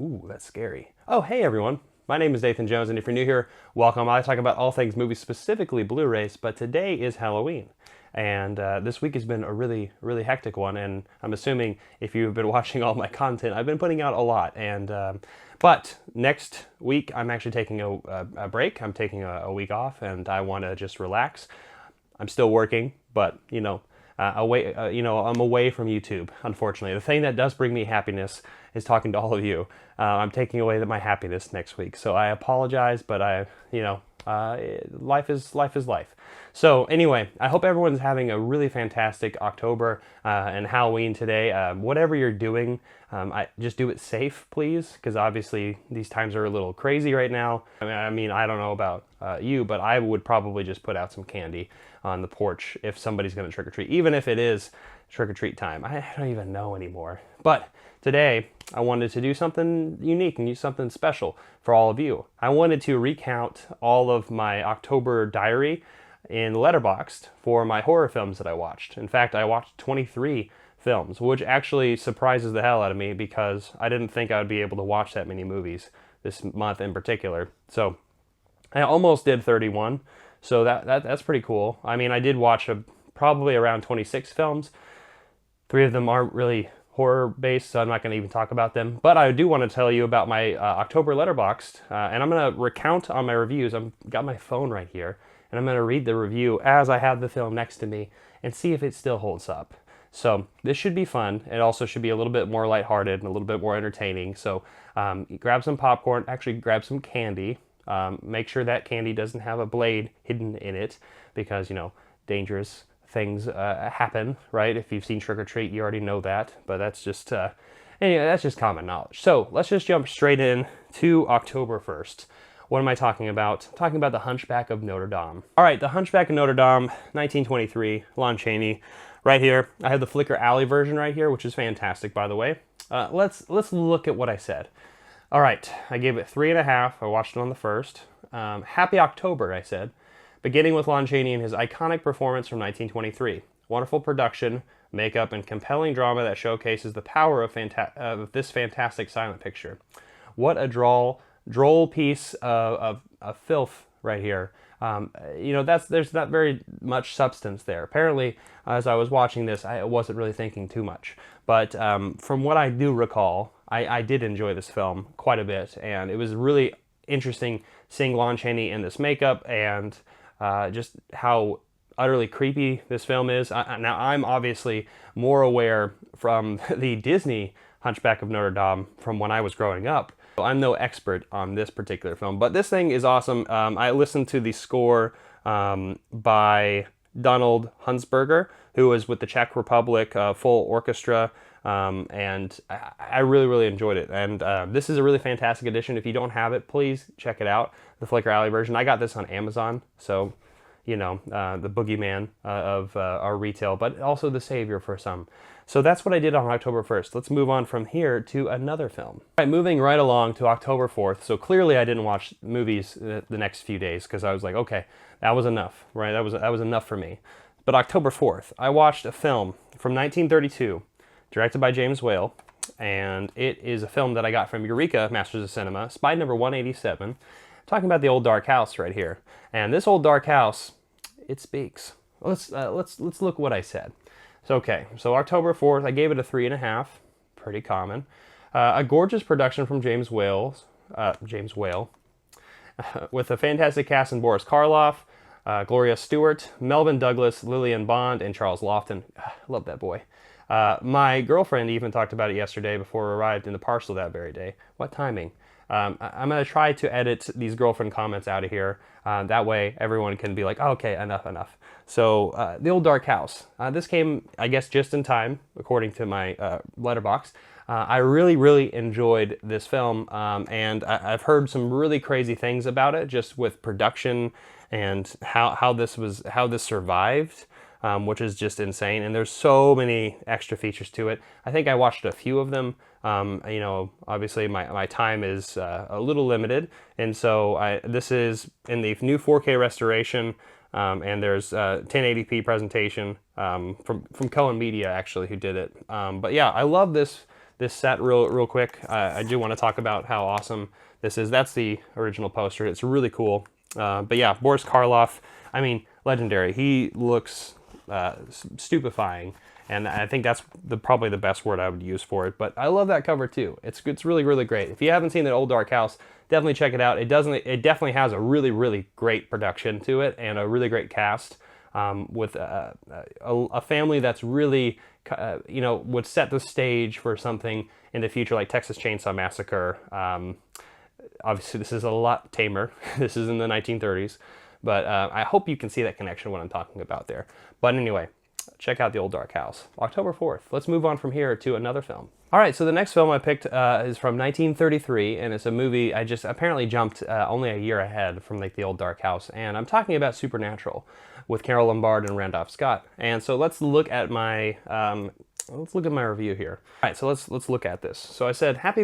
Ooh, that's scary. Oh, hey everyone. My name is Nathan Jones, and if you're new here, welcome. I talk about all things movies, specifically Blu-rays, but today is Halloween. And this week has been a really hectic one, and I'm assuming if you've been watching all my content, I've been putting out a lot. But next week, I'm actually taking a break. I'm taking a week off, and I want to just relax. I'm still working, but I'm away from YouTube. Unfortunately, the thing that does bring me happiness is talking to all of you. I'm taking away my happiness next week, so I apologize, but life is life. So anyway, I hope everyone's having a really fantastic October and Halloween today. Whatever you're doing, I just do it safe, please, because obviously these times are a little crazy right now. I don't know about you, but I would probably just put out some candy on the porch if somebody's going to trick or treat, even if it is trick or treat time. I don't even know anymore. But today, I wanted to do something unique and do something special for all of you. I wanted to recount all of my October diary in Letterboxd for my horror films that I watched. In fact, I watched 23 films, which actually surprises the hell out of me because I didn't think I would be able to watch that many movies this month in particular. So I almost did 31, so that's pretty cool. I mean, I did watch probably around 26 films. 3 of them aren't really horror based, so I'm not going to even talk about them. But I do want to tell you about my October Letterboxd, and I'm going to recount on my reviews. I've got my phone right here, and I'm going to read the review as I have the film next to me and see if it still holds up. So this should be fun. It also should be a little bit more lighthearted and a little bit more entertaining. So grab some popcorn, actually grab some candy. Make sure that candy doesn't have a blade hidden in it because, dangerous things happen, right? If you've seen Trick or Treat, you already know that, but that's just anyway, that's just common knowledge. So let's just jump straight in to October 1st. What am I talking about? I'm talking about The Hunchback of Notre Dame. All right, The Hunchback of Notre Dame, 1923, Lon Chaney, right here. I have the Flickr Alley version right here, which is fantastic, by the way. Let's look at what I said. All right, I gave it 3.5. I watched it on the 1st. Happy October, I said. Beginning with Lon Chaney and his iconic performance from 1923. Wonderful production, makeup, and compelling drama that showcases the power of this fantastic silent picture. What a droll piece of filth right here. There's not very much substance there. Apparently, as I was watching this, I wasn't really thinking too much. But from what I do recall, I did enjoy this film quite a bit, and it was really interesting seeing Lon Chaney in this makeup and just how utterly creepy this film is. Now, I'm obviously more aware from the Disney Hunchback of Notre Dame from when I was growing up. I'm no expert on this particular film, but this thing is awesome. I listened to the score by Donald Hunsberger, who was with the Czech Republic full orchestra, and I really enjoyed it. And this is a really fantastic edition. If you don't have it, please check it out, the Flickr Alley version. I got this on Amazon, so the boogeyman of our retail, but also the savior for some. So that's what I did on October 1st. Let's move on from here to another film. All right, moving right along to October 4th. So clearly I didn't watch movies the next few days because I was like, okay, that was enough, right? That was enough for me. But October 4th, I watched a film from 1932, directed by James Whale, and it is a film that I got from Eureka Masters of Cinema, Spy number 187, talking about the old dark house right here. And this old dark house, it speaks. Let's look what I said. So October 4th, I gave it a 3.5, pretty common. A gorgeous production from James Whale, with a fantastic cast in Boris Karloff, Gloria Stewart, Melvin Douglas, Lillian Bond, and Charles Lofton. Love that boy. My girlfriend even talked about it yesterday before we arrived in the parcel that very day. What timing? I'm going to try to edit these girlfriend comments out of here. That way everyone can be like, oh, okay, enough. So The Old Dark House. This came, I guess, just in time, according to my Letterboxd. I really enjoyed this film, and I've heard some really crazy things about it, just with production and how this survived. Which is just insane. And there's so many extra features to it. I think I watched a few of them. Obviously my time is a little limited. And so this is in the new 4K restoration. And there's a 1080p presentation from Cohen Media, actually, who did it. But yeah, I love this this set real quick. I do want to talk about how awesome this is. That's the original poster. It's really cool. But yeah, Boris Karloff, I mean, legendary. He looks stupefying, and I think that's probably the best word I would use for it. But I love that cover too. It's really great. If you haven't seen that Old Dark House, definitely check it out. It definitely has a really great production to it and a really great cast, with a family that's really would set the stage for something in the future like Texas Chainsaw Massacre. Obviously, this is a lot tamer. This is in the 1930s, but I hope you can see that connection what I'm talking about there. But anyway, check out The Old Dark House, October 4th. Let's move on from here to another film. All right, so the next film I picked is from 1933, and it's a movie I just apparently jumped only a year ahead from like The Old Dark House, and I'm talking about Supernatural with Carol Lombard and Randolph Scott. And so let's look at my review here. All right, so let's look at this. So I said happy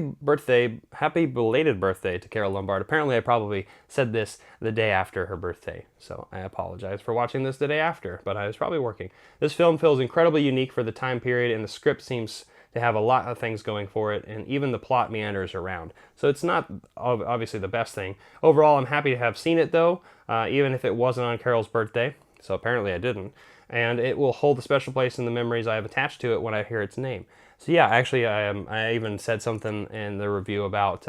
belated birthday to Carol Lombard. Apparently I probably said this the day after her birthday, so I apologize for watching this the day after, but I was probably working. This film feels incredibly unique for the time period, and the script seems to have a lot of things going for it, and even the plot meanders around. So it's not obviously the best thing. Overall, I'm happy to have seen it though, even if it wasn't on Carol's birthday. So apparently I didn't. And it will hold a special place in the memories I have attached to it when I hear its name. So yeah, actually I even said something in the review about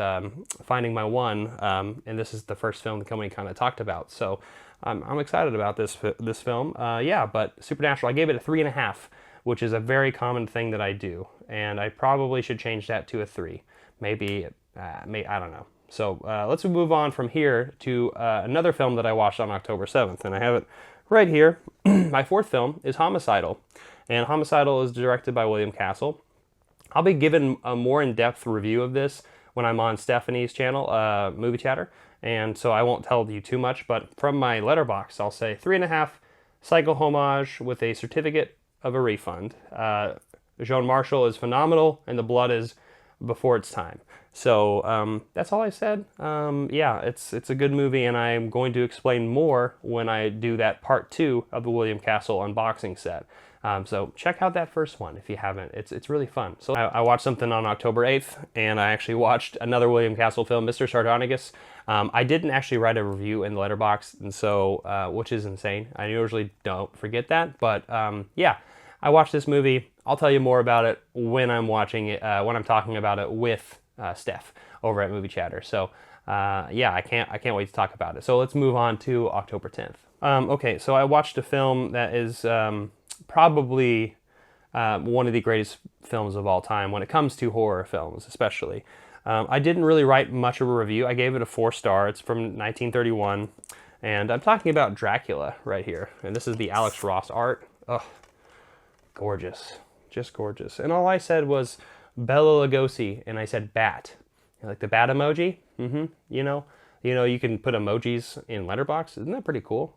finding my one, and this is the first film the company kind of talked about. So I'm excited about this film. Yeah, but Supernatural, I gave it a 3.5, which is a very common thing that I do. And I probably should change that to a 3. Maybe, I don't know. So let's move on from here to another film that I watched on October 7th, and I have it right here. My fourth film is Homicidal, and Homicidal is directed by William Castle. I'll be giving a more in-depth review of this when I'm on Stephanie's channel, Movie Chatter, and so I won't tell you too much, but from my Letterboxd, I'll say 3.5 psycho homage with a certificate of a refund. Joan Marshall is phenomenal, and the blood is before its time. So that's all I said. Yeah, it's a good movie, and I'm going to explain more when I do that part 2 of the William Castle unboxing set. So check out that first one if you haven't. It's really fun. So I watched something on October 8th, and I actually watched another William Castle film, Mr. Sardonicus. I didn't actually write a review in the Letterboxd, and so which is insane. I usually don't forget that, but yeah, I watched this movie. I'll tell you more about it when I'm watching it, when I'm talking about it with Steph over at Movie Chatter. So yeah, I can't wait to talk about it. So let's move on to October 10th. Okay, so I watched a film that is probably one of the greatest films of all time when it comes to horror films, especially. I didn't really write much of a review. I gave it a 4 star. It's from 1931, and I'm talking about Dracula right here. And this is the Alex Ross art. Ugh, gorgeous, just gorgeous. And all I said was Bela Lugosi, and I said bat. Like the bat emoji? You know, you can put emojis in Letterboxd. Isn't that pretty cool?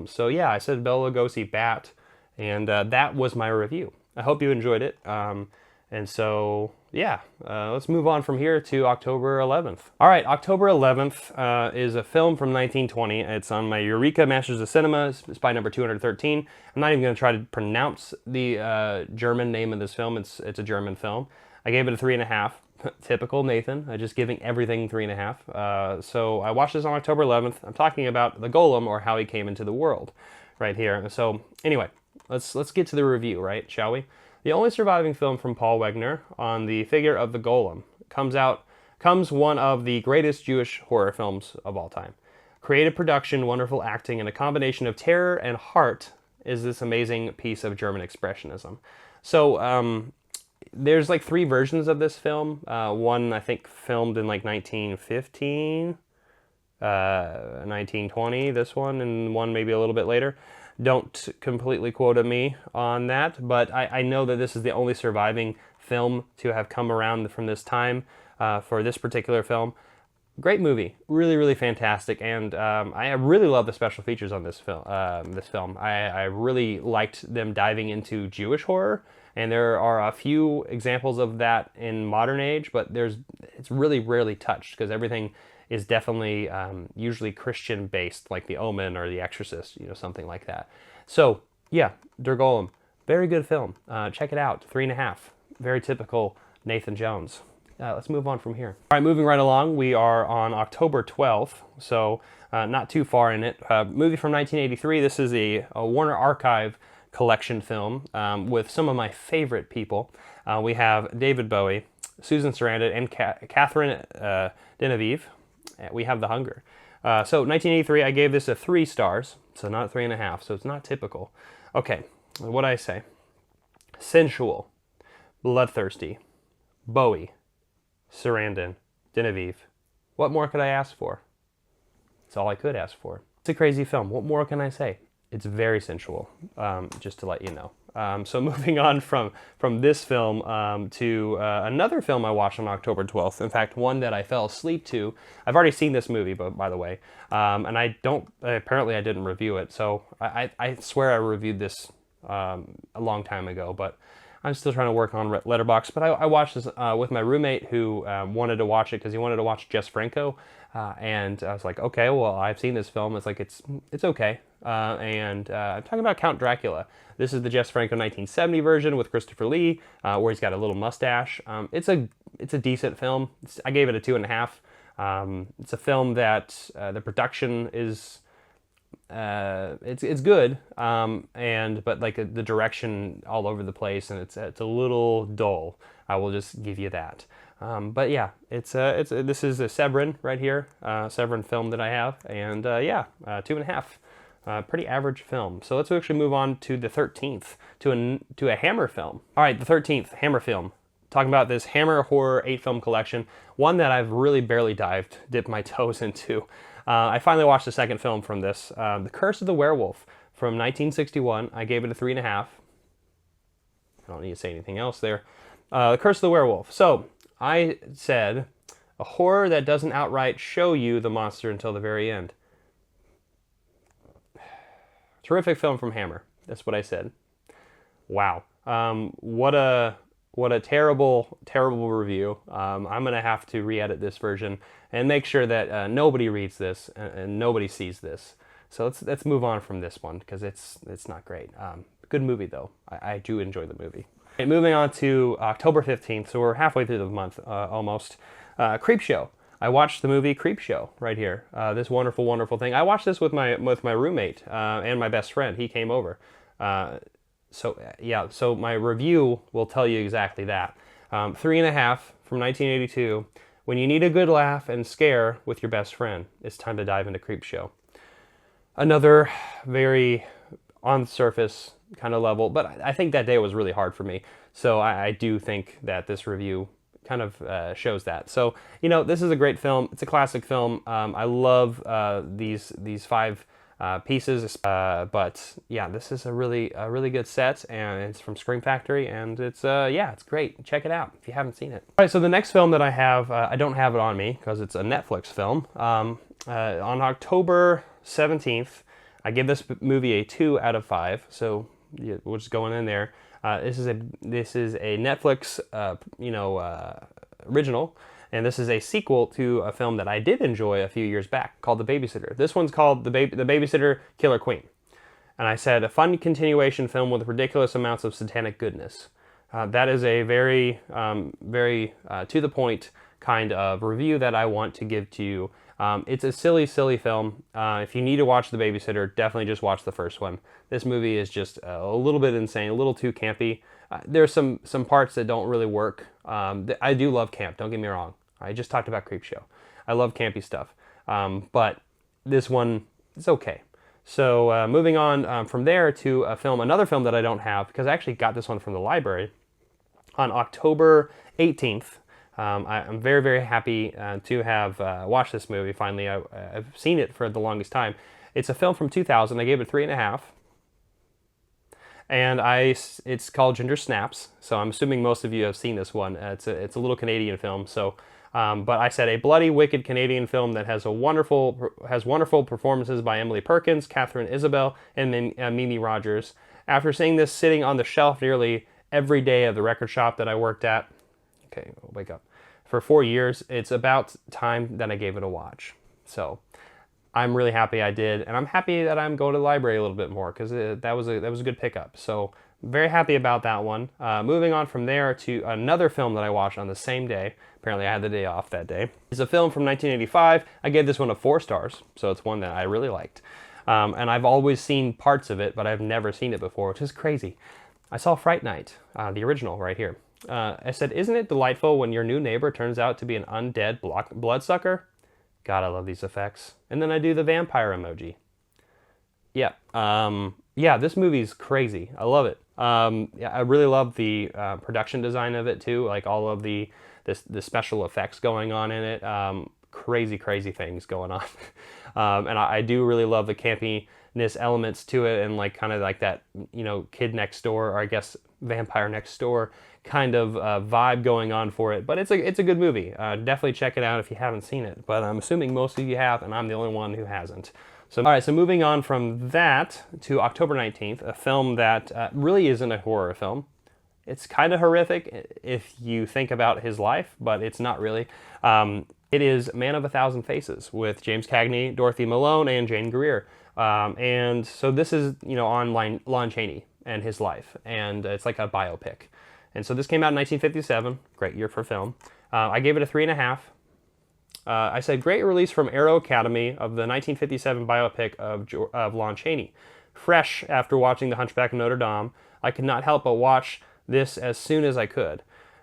So yeah, I said Bela Lugosi bat, and that was my review. I hope you enjoyed it. And so yeah, let's move on from here to October 11th. All right, October 11th is a film from 1920. It's on my Eureka Masters of Cinema. It's by number 213. I'm not even going to try to pronounce the German name of this film. It's a German film. I gave it a 3.5. Typical Nathan. I'm just giving everything 3.5. So I watched this on October 11th. I'm talking about the Golem, or how he came into the world, right here. So anyway, let's get to the review, right? Shall we? The only surviving film from Paul Wegener on the figure of the Golem comes one of the greatest Jewish horror films of all time. Creative production, wonderful acting, and a combination of terror and heart is this amazing piece of German expressionism. So there's like 3 versions of this film. One I think filmed in like 1915, 1920, this one, and one maybe a little bit later. Don't completely quote me on that, but I know that this is the only surviving film to have come around from this time for this particular film. Great movie, really fantastic, and I really love the special features on this film. I really liked them diving into Jewish horror, and there are a few examples of that in modern age, but it's really rarely touched because everything is definitely usually Christian based, like The Omen or The Exorcist, something like that. So yeah, Der Golem, very good film. Check it out. 3.5, very typical Nathan Jones. Let's move on from here. All right, moving right along, we are on October 12th, so not too far in it. Movie from 1983. This is a Warner Archive collection film with some of my favorite people. We have David Bowie, Susan Sarandon, and Catherine Deneuve. We have The Hunger. So 1983, I gave this a 3 stars, so not 3.5, so it's not typical. Okay, what'd I say? Sensual, bloodthirsty, Bowie, Sarandon, Deneuve. What more could I ask for? That's all I could ask for. It's a crazy film. What more can I say? It's very sensual, just to let you know. So moving on from this film to another film I watched on October 12th. In fact, one that I fell asleep to. I've already seen this movie, by the way, and apparently I didn't review it. So I swear I reviewed this a long time ago, but I'm still trying to work on Letterboxd. But I watched this with my roommate who wanted to watch it because he wanted to watch Jess Franco. And I was like, okay, well, I've seen this film. It's like, it's okay. I'm talking about Count Dracula. This is the Jess Franco 1970 version with Christopher Lee, where he's got a little mustache. It's a decent film. I gave it a 2.5. It's a film that the production is it's good, but like the direction all over the place, and it's a little dull. I will just give you that. But yeah, this is a Severin right here, Severin film that I have, and 2.5. Pretty average film. So let's actually move on to the 13th, to a Hammer film. All right, the 13th, Hammer film. Talking about this Hammer Horror 8-film collection, one that I've really barely dipped my toes into. I finally watched the second film from this, The Curse of the Werewolf from 1961. I gave it a 3.5. I don't need to say anything else there. The Curse of the Werewolf. So I said, a horror that doesn't outright show you the monster until the very end. Terrific film from Hammer. That's what I said. Wow. What a terrible, terrible review. I'm going to have to re-edit this version and make sure that nobody reads this and nobody sees this. So let's move on from this one because it's not great. Good movie, though. I do enjoy the movie. Okay, moving on to October 15th, so we're halfway through the month almost. Creepshow. I watched the movie Creepshow right here. This wonderful, wonderful thing. I watched this with my roommate and my best friend. He came over. So my review will tell you exactly that. 3.5 from 1982. When you need a good laugh and scare with your best friend, it's time to dive into Creepshow. Another very on the surface kind of level, but I think that day was really hard for me. So I do think that this review kind of shows that. So, this is a great film. It's a classic film. I love these 5 pieces, but yeah, this is a really good set, and it's from Scream Factory, and it's great. Check it out if you haven't seen it. All right, so the next film that I have, I don't have it on me because it's a Netflix film. On October 17th, I give this movie a 2 out of 5. So yeah, we'll just go in there. This is a Netflix original. And this is a sequel to a film that I did enjoy a few years back called The Babysitter. This one's called The Babysitter Killer Queen. And I said, a fun continuation film with ridiculous amounts of satanic goodness. That is a very to the point kind of review that I want to give to you. It's a silly, silly film. If you need to watch The Babysitter, definitely just watch the first one. This movie is just a little bit insane, a little too campy. There's some parts that don't really work. I do love camp, don't get me wrong. I just talked about Creepshow. I love campy stuff. But this one is okay. So moving on from there to another film that I don't have, because I actually got this one from the library on October 18th. I'm very, very happy to have watched this movie finally. I've seen it for the longest time. It's a film from 2000. I gave it 3.5. And it's called Ginger Snaps. So I'm assuming most of you have seen this one. It's a little Canadian film. So, but I said a bloody, wicked Canadian film that has wonderful performances by Emily Perkins, Catherine Isabelle, and then Mimi Rogers. After seeing this sitting on the shelf nearly every day of the record shop that I worked at, okay, I'll wake up, for 4 years, it's about time that I gave it a watch. So I'm really happy I did, and I'm happy that I'm going to the library a little bit more because that was a good pickup. So very happy about that one. Moving on from there to another film that I watched on the same day. Apparently I had the day off that day. It's a film from 1985. I gave this one a 4 stars, so it's one that I really liked. And I've always seen parts of it, but I've never seen it before, which is crazy. I saw Fright Night, the original right here. I said, isn't it delightful when your new neighbor turns out to be an undead bloodsucker? God, I love these effects. And then I do the vampire emoji. Yeah, yeah, this movie's crazy. I love it. Yeah, I really love the production design of it too, like all of the special effects going on in it. Crazy things going on. And I do really love the campiness elements to it, and like kind of like that, you know, kid next door, or I guess vampire next door kind of vibe going on for it. But it's a good movie. Definitely check it out if you haven't seen it. But I'm assuming most of you have, and I'm the only one who hasn't. So, all right, so moving on from that to October 19th, a film that really isn't a horror film. It's kind of horrific if you think about his life, but it's not really. It is Man of a Thousand Faces with James Cagney, Dorothy Malone, and Jane Greer. And so this is, you know, on Lon Chaney and his life, and it's like a biopic. And so this came out in 1957, great year for film. I gave it a 3.5. I said, great release from Arrow Academy of the 1957 biopic of Lon Chaney. Fresh after watching The Hunchback of Notre Dame, I could not help but watch this as soon as I could.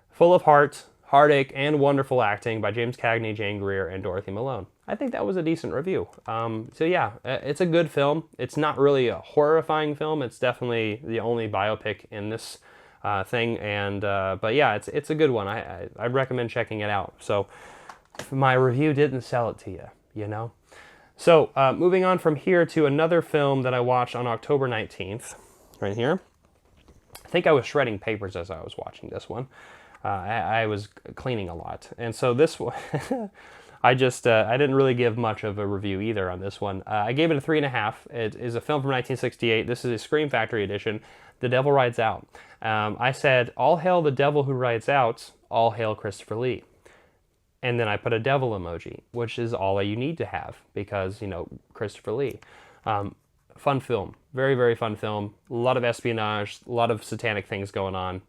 Full of heart, heartache, and wonderful acting by James Cagney, Jane Greer, and Dorothy Malone. I think that was a decent review. So yeah, it's a good film. It's not really a horrifying film. It's definitely the only biopic in this thing. And but yeah, it's a good one. I'd recommend checking it out. So my review didn't sell it to you, you know? So moving on from here to another film that I watched on October 19th, right here. I think I was shredding papers as I was watching this one. I was cleaning a lot. And so this one, I didn't really give much of a review either on this one. I gave it a 3.5. It is a film from 1968. This is a Scream Factory edition. The Devil Rides Out. I said, all hail the devil who rides out, all hail Christopher Lee. And then I put a devil emoji, which is all you need to have because, you know, Christopher Lee. Fun film. Very fun film. A lot of espionage, a lot of satanic things going on.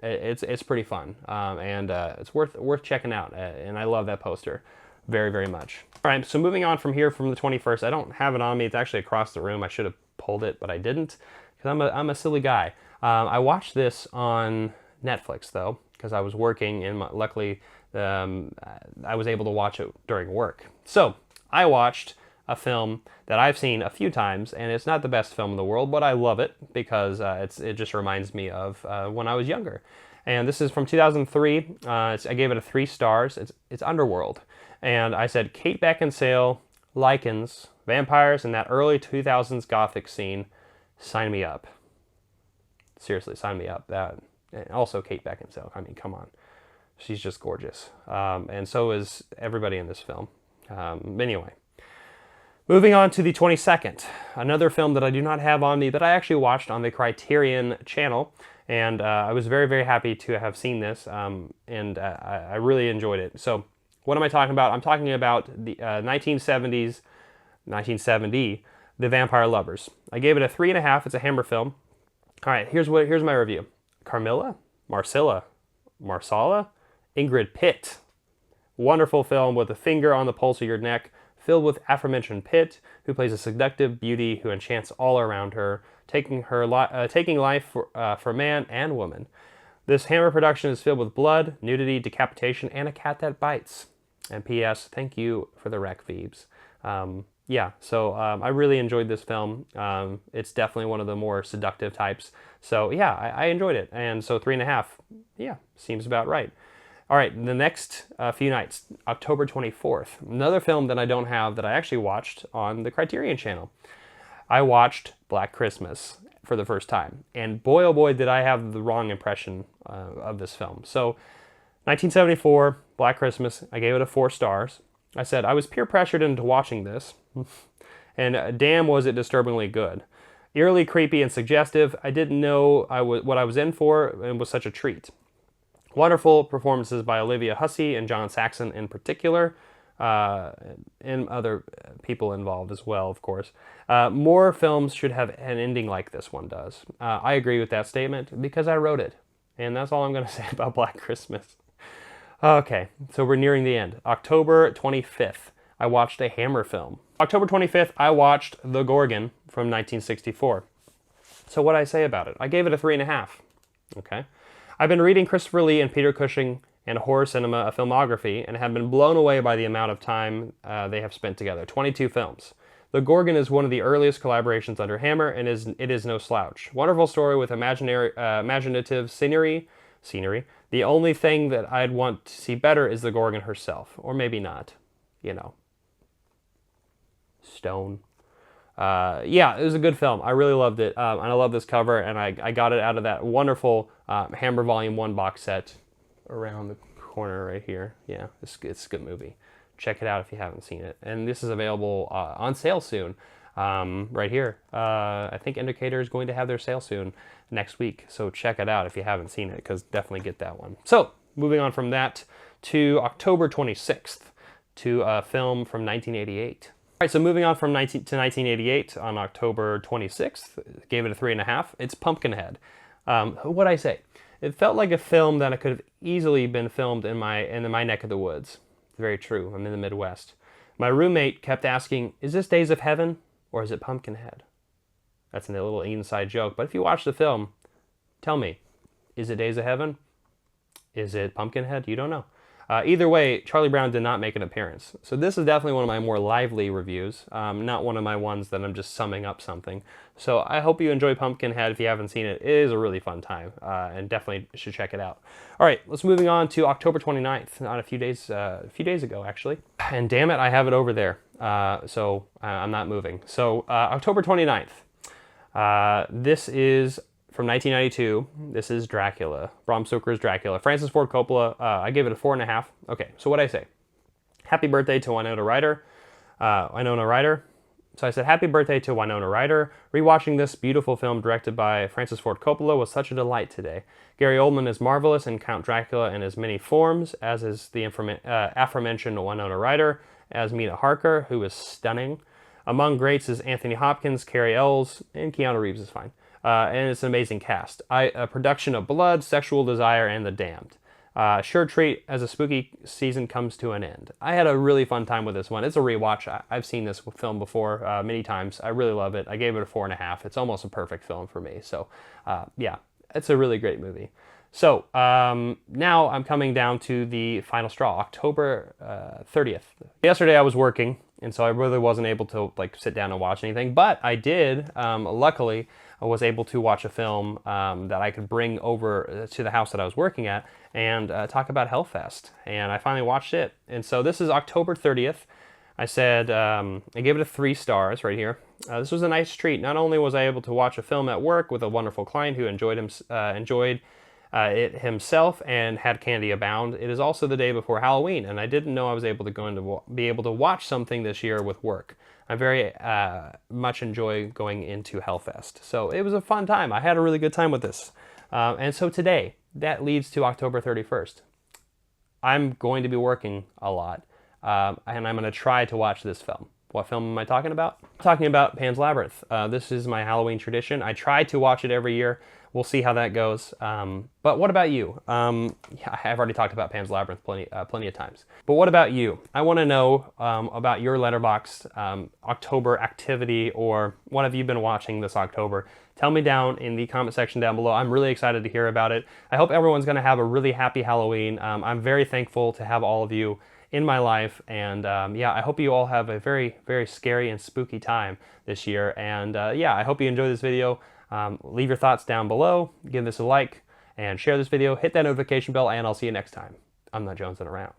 It's pretty fun, and it's worth checking out, and I love that poster very much. All right, so moving on from here, from the 21st, I don't have it on me. It's actually across the room. I should have pulled it, but I didn't, because I'm a silly guy. I watched this on Netflix, though, because I was working, and luckily I was able to watch it during work. So I watched a film that I've seen a few times, and it's not the best film in the world, but I love it because it just reminds me of when I was younger. And this is from 2003. I gave it a 3 stars. It's Underworld. And I said, Kate Beckinsale, lichens, vampires, and that early 2000s gothic scene. Sign me up. Seriously, sign me up. And also Kate Beckinsale. I mean, come on. She's just gorgeous. And so is everybody in this film. Anyway. Moving on to the 22nd, another film that I do not have on me, but I actually watched on the Criterion channel, and I was very happy to have seen this, and I really enjoyed it. So what am I talking about? I'm talking about the 1970, The Vampire Lovers. I gave it a 3.5. It's a Hammer film. All right, here's my review. Carmilla, Marsala, Ingrid Pitt. Wonderful film with a finger on the pulse of your neck, filled with aforementioned Pitt, who plays a seductive beauty who enchants all around her, taking life for man and woman. This Hammer production is filled with blood, nudity, decapitation, and a cat that bites. And P.S. Thank you for the rec Phoebes. Yeah, so I really enjoyed this film. It's definitely one of the more seductive types. So yeah, I enjoyed it. And so 3.5, yeah, seems about right. All right, the next few nights, October 24th, another film that I don't have that I actually watched on the Criterion channel. I watched Black Christmas for the first time, and boy oh boy did I have the wrong impression of this film. So 1974, Black Christmas, I gave it a 4 stars. I said I was peer pressured into watching this, and damn was it disturbingly good. Eerily creepy and suggestive, I didn't know what I was in for, and was such a treat. Wonderful performances by Olivia Hussey and John Saxon in particular. and other people involved as well, of course. More films should have an ending like this one does. I agree with that statement because I wrote it. And that's all I'm going to say about Black Christmas. Okay, so we're nearing the end. October 25th, I watched a Hammer film. October 25th, I watched The Gorgon from 1964. So what did I say about it? I gave it a 3.5. Okay. I've been reading Christopher Lee and Peter Cushing and horror cinema a filmography and have been blown away by the amount of time they have spent together. 22 films. The Gorgon is one of the earliest collaborations under Hammer, and it is no slouch. Wonderful story with imaginative scenery. The only thing that I'd want to see better is the Gorgon herself, or maybe not. You know, stone. Yeah, it was a good film. I really loved it, and I love this cover, and I got it out of that wonderful Hammer Volume 1 box set around the corner right here. Yeah, it's a good movie. Check it out if you haven't seen it. And this is available on sale soon, right here. I think Indicator is going to have their sale soon next week, so check it out if you haven't seen it, because definitely get that one. So, moving on from that to October 26th, to a film from 1988. All right, so moving on from 1988, on October 26th, gave it a 3.5. It's Pumpkinhead. What'd I say? It felt like a film that could have easily been filmed in my neck of the woods. Very true. I'm in the Midwest. My roommate kept asking, is this Days of Heaven or is it Pumpkinhead? That's a little inside joke, but if you watch the film, tell me, is it Days of Heaven? Is it Pumpkinhead? You don't know. Either way, Charlie Brown did not make an appearance. So this is definitely one of my more lively reviews, not one of my ones that I'm just summing up something. So I hope you enjoy Pumpkinhead. If you haven't seen it, it is a really fun time, and definitely should check it out. All right, let's moving on to October 29th, not a few days ago actually. And damn it, I have it over there, so I'm not moving. So October 29th, this is from 1992, this is Dracula. Bram Stoker's Dracula. Francis Ford Coppola, I gave it a 4.5. Okay, so what'd I say? Happy birthday to Winona Ryder. So I said, happy birthday to Winona Ryder. Rewatching this beautiful film directed by Francis Ford Coppola was such a delight today. Gary Oldman is marvelous in Count Dracula in his many forms, as is the aforementioned Winona Ryder as Mina Harker, who is stunning. Among greats is Anthony Hopkins, Cary Elwes, and Keanu Reeves is fine. And it's an amazing cast. A production of blood, sexual desire, and the damned. Sure treat as a spooky season comes to an end. I had a really fun time with this one. It's a rewatch. I've seen this film before many times. I really love it. I gave it a 4.5. It's almost a perfect film for me. So yeah, it's a really great movie. So now I'm coming down to the final straw, October 30th. Yesterday I was working, and so I really wasn't able to sit down and watch anything, but I did, luckily, I was able to watch a film that I could bring over to the house that I was working at and talk about Hellfest. And I finally watched it. And so this is October 30th. I said, I gave it a 3 stars right here. This was a nice treat. Not only was I able to watch a film at work with a wonderful client who enjoyed it himself and had candy abound, it is also the day before Halloween, and I didn't know I was able to be able to watch something this year with work. I very much enjoy going into Hellfest. So it was a fun time. I had a really good time with this. And so today, that leads to October 31st. I'm going to be working a lot, and I'm going to try to watch this film. What film am I talking about? I'm talking about Pan's Labyrinth. This is my Halloween tradition. I try to watch it every year. We'll see how that goes. But what about you? Yeah, I've already talked about Pan's Labyrinth plenty of times. But what about you? I want to know about your Letterboxd October activity, or what have you been watching this October? Tell me down in the comment section down below. I'm really excited to hear about it. I hope everyone's going to have a really happy Halloween. I'm very thankful to have all of you in my life, and yeah, I hope you all have a very, very scary and spooky time this year. And yeah, I hope you enjoy this video. Leave your thoughts down below, give this a like, and share this video, hit that notification bell, and I'll see you next time. I'm not jonesing around.